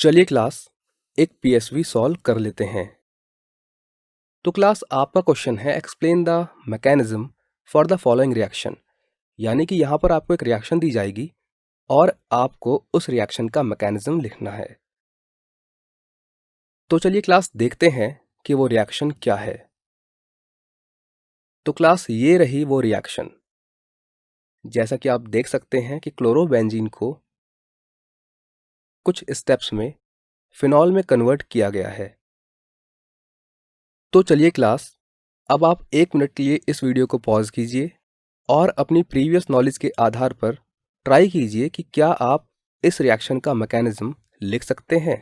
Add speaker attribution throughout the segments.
Speaker 1: चलिए क्लास एक PSV solve कर लेते हैं। तो क्लास आपका क्वेश्चन है explain the mechanism for the following reaction. यानी कि यहाँ पर आपको एक रिएक्शन दी जाएगी और आपको उस रिएक्शन का मैकेनिज्म लिखना है। तो चलिए क्लास देखते हैं कि वो रिएक्शन क्या है। तो क्लास ये रही वो रिएक्शन। जैसा कि आप देख सकते हैं कि क्लोरोबेंजीन को कुछ स्टेप्स में फिनॉल में कन्वर्ट किया गया है। तो चलिए क्लास, अब आप 1 मिनट के लिए इस वीडियो को पॉज कीजिए और अपनी प्रीवियस नॉलेज के आधार पर ट्राई कीजिए कि क्या आप इस रिएक्शन का मैकेनिज्म लिख सकते हैं।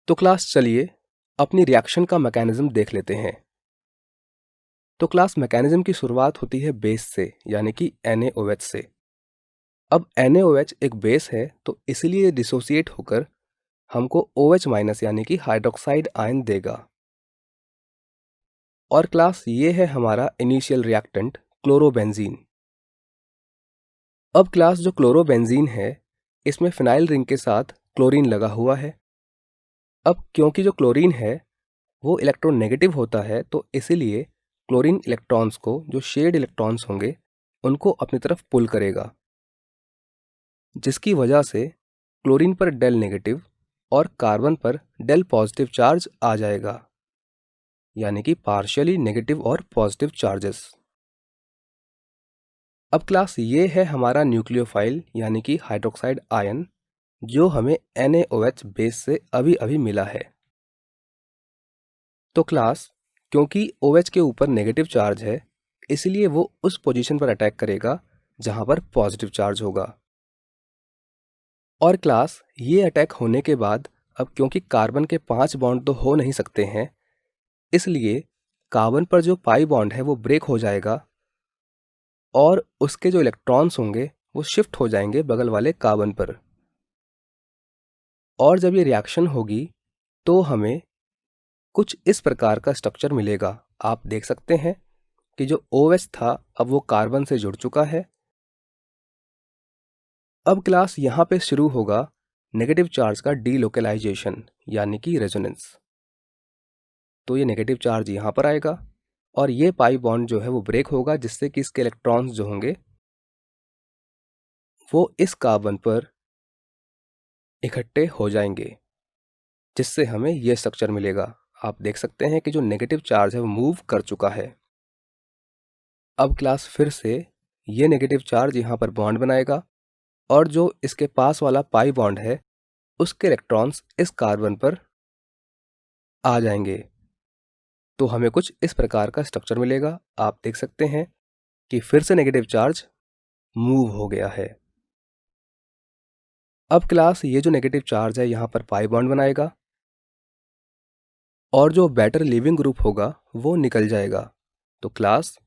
Speaker 1: तो क्लास चलिए अपनी रिएक्शन का मैकेनिज्म देख लेते हैं। तो क्लास मैकेनिज्म की शुरुआत होती है बेस से, यानी कि NaOH से। अब NaOH एक बेस है तो इसलिए डिसोसिएट होकर हमको OH- यानी कि हाइड्रोक्साइड आयन देगा। और क्लास ये है हमारा इनिशियल रिएक्टेंट क्लोरोबेंजीन। अब क्लास जो क्लोरोबेंजीन है इसमें फिनाइल रिंग के साथ क्लोरीन लगा हुआ है। अब क्योंकि जो क्लोरीन है वो इलेक्ट्रोनेगेटिव होता है तो इसीलिए क्लोरीन इलेक्ट्रॉन्स को, जो शेयर्ड इलेक्ट्रॉन्स होंगे, उनको अपनी तरफ पुल करेगा, जिसकी वजह से क्लोरीन पर डेल नेगेटिव और कार्बन पर डेल पॉजिटिव चार्ज आ जाएगा, यानी कि पार्शियली नेगेटिव और पॉजिटिव चार्जेस। अब क्लास ये है हमारा न्यूक्लियोफाइल यानी कि हाइड्रोक्साइड आयन, जो हमें NaOH बेस से अभी अभी मिला है। तो क्लास क्योंकि OH के ऊपर नेगेटिव चार्ज है इसलिए वो उस पोजीशन पर अटैक करेगा जहां पर पॉजिटिव चार्ज होगा। और क्लास ये अटैक होने के बाद अब क्योंकि कार्बन के 5 बॉन्ड तो हो नहीं सकते हैं, इसलिए कार्बन पर जो पाई बॉन्ड है वो ब्रेक हो जाएगा और उसके जो इलेक्ट्रॉन्स होंगे वो शिफ्ट हो जाएंगे बगल वाले कार्बन पर। और जब ये रिएक्शन होगी तो हमें कुछ इस प्रकार का स्ट्रक्चर मिलेगा। आप देख सकते हैं कि जो OH था अब वो कार्बन से जुड़ चुका है। अब क्लास यहाँ पे शुरू होगा नेगेटिव चार्ज का डीलोकलाइजेशन यानी कि रेजोनेंस। तो ये नेगेटिव चार्ज यहाँ पर आएगा और ये पाई बॉन्ड जो है वो ब्रेक होगा, जिससे कि इसके इलेक्ट्रॉन्स जो होंगे वो इस कार्बन पर इकट्ठे हो जाएंगे, जिससे हमें ये स्ट्रक्चर मिलेगा। आप देख सकते हैं कि जो नेगेटिव चार्ज है वो मूव कर चुका है। अब क्लास फिर से ये नेगेटिव चार्ज यहाँ पर बॉन्ड बनाएगा और जो इसके पास वाला पाई बॉन्ड है उसके इलेक्ट्रॉन्स इस कार्बन पर आ जाएंगे। तो हमें कुछ इस प्रकार का स्ट्रक्चर मिलेगा। आप देख सकते हैं कि फिर से नेगेटिव चार्ज मूव हो गया है। अब क्लास ये जो नेगेटिव चार्ज है यहाँ पर पाई बॉन्ड बनाएगा और जो बेटर लिविंग ग्रुप होगा वो निकल जाएगा। तो क्लास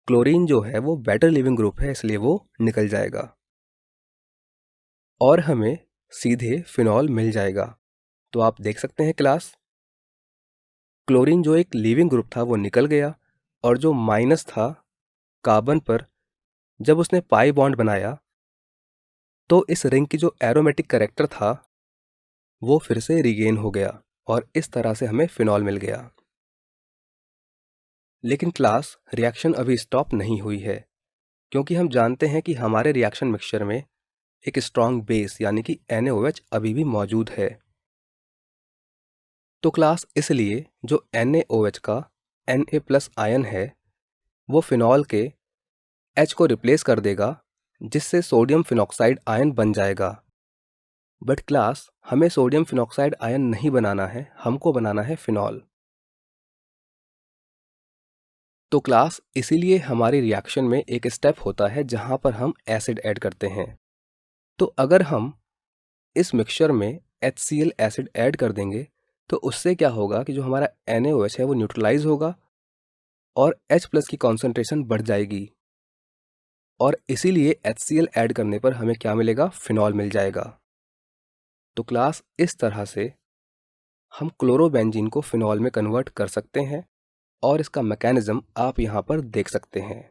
Speaker 1: क्लोरीन जो है वो बेटर लिविंग ग्रुप है इसलिए वो निकल जाएगा और हमें सीधे फिनॉल मिल जाएगा। तो आप देख सकते हैं क्लास क्लोरीन जो एक लिविंग ग्रुप था वो निकल गया और जो माइनस था कार्बन पर जब उसने पाई बॉन्ड बनाया तो इस रिंग की जो एरोमेटिक कैरेक्टर था वो फिर से रिगेन हो गया और इस तरह से हमें फिनॉल मिल गया। लेकिन क्लास रिएक्शन अभी स्टॉप नहीं हुई है, क्योंकि हम जानते हैं कि हमारे रिएक्शन मिक्सचर में एक स्ट्रॉन्ग बेस यानी कि NaOH अभी भी मौजूद है। तो क्लास इसलिए जो NaOH का Na+ आयन है वो फिनॉल के H को रिप्लेस कर देगा, जिससे सोडियम फिनॉक्साइड आयन बन जाएगा। बट क्लास हमें सोडियम फिनॉक्साइड आयन नहीं बनाना है, हमको बनाना है फिनॉल। तो क्लास इसीलिए हमारी रिएक्शन में एक स्टेप होता है जहां पर हम एसिड ऐड करते हैं। तो अगर हम इस मिक्सचर में HCl एसिड ऐड कर देंगे तो उससे क्या होगा कि जो हमारा NaOH है वो न्यूट्रलाइज होगा और H+ की कॉन्सेंट्रेशन बढ़ जाएगी और इसीलिए HCl ऐड करने पर हमें क्या मिलेगा, फिनॉल मिल जाएगा। तो क्लास इस तरह से हम क्लोरोबेंजीन को फिनॉल में कन्वर्ट कर सकते हैं और इसका मैकेनिज्म आप यहाँ पर देख सकते हैं।